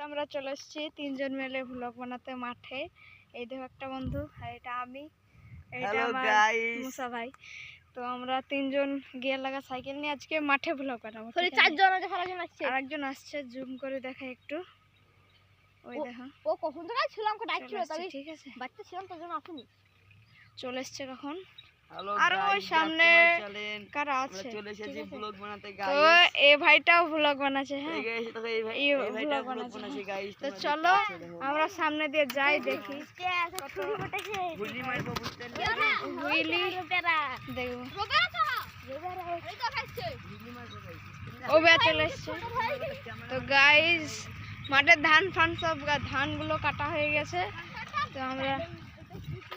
আমরা চলে এসেছি তিনজন মিলে ব্লগ বানাতে মাঠে। এই দেখো একটা বন্ধু, আর এটা আমি, এটা আমার মুসা ভাই। তো আমরা তিনজন গিয়ার লাগা সাইকেল নিয়ে আজকে মাঠে ব্লগ বানাবো। আরেকজন আসছে, জুম করে দেখা একটু। ওই দেখো ও কখন থেকে ছিলাম ডাকছিল, তবে ঠিক আছে বাচ্চা ছিলাম তার জন্য আসেনি। চলে এসছে কখন। আর ওই সামনে কারা আছে, চলে এসেছি ব্লগ বানাতে তো গাইস। এই ভাইটাও ব্লগ বানাচ্ছে। হ্যাঁ গাইস, দেখো এই ভাইটা ব্লগ বানাচ্ছে গাইস। তো চলো আমরা সামনে দিয়ে যাই, দেখি গুলি মারবো বুঝতে না, বুইলি দেখবো। ও বে চলে এসছে। তো গাইস মাঠের ধান ফান সব ধানগুলো কাটা হয়ে গেছে। তো আমরা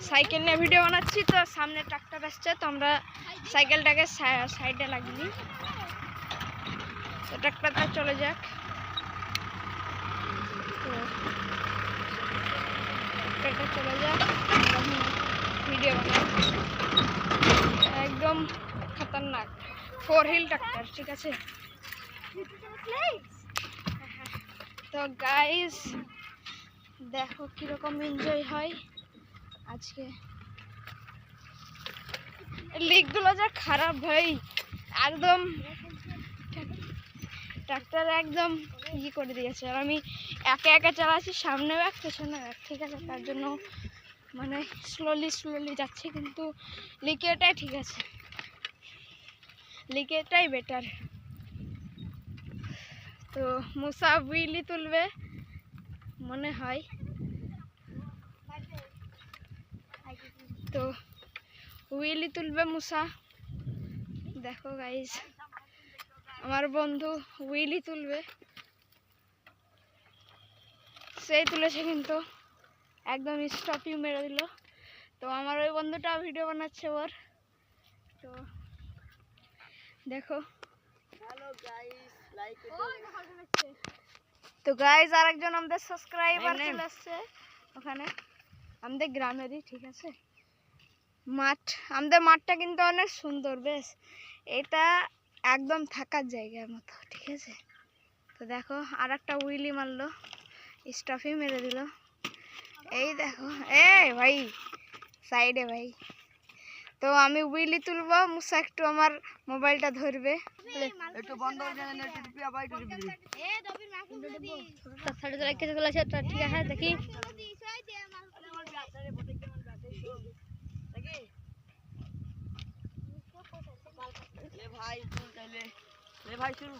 সাইকেল নিয়ে ভিডিও বানাচ্ছি। তো সামনে ট্রাক্টর আসছে, তো আমরা সাইকেলটাকে সাইডে লাগিয়ে দিই। তো ট্রাক্টরটা চলে যাক। তো ট্রাক্টরটা চলে যাক, ভিডিও বানাই। একদম খতরনাক 4 হুইল ট্রাক্টর, ঠিক আছে। তো গাইস দেখো কিরকম এনজয় হয় আজকে। লিকগুলো যা খারাপ ভাই, একদম ট্রাক্টর একদম ই করে দিয়েছে। আর আমি একা একা চালাচ্ছি, সামনেও এক পেছনেও এক, ঠিক আছে। তার জন্য মানে স্লোলি যাচ্ছি, কিন্তু লিকেটাই ঠিক আছে, লিকেটাই বেটার। তো মুসা উইলি তুলবে মনে হয়। তো উইলি তুলবে মুসা, দেখো গাইস আমার বন্ধু উইলি তুলবে, সেই তুলেছে কিন্তু একদম স্টপই মেরে দিল। তো আমার ওই বন্ধুটা ভিডিও বানাচ্ছে ওর। তো দেখো তো গাইস আরেকজন আমাদের সাবস্ক্রাইবার চলে আসছে ওখানে, আমাদের গ্রামেরই, ঠিক আছে। মাঠ, আমাদের মাঠটা কিন্তু অনেক সুন্দর, বেশ এটা একদম থাকার জায়গার মতো, ঠিক আছে। তো দেখো আর একটা উইলি মারলো, স্টাফি মেরে দিল। এই দেখো এ ভাই সাইডে ভাই। তো আমি উইলি তুলবো, মুসা একটু আমার মোবাইলটা ধরবে। একটু বন্ধ করে দেন, একটু টিপি আবার একটু টিপি ঠিক আছে দেখি। ले भाई तू पहले ले भाई शुरू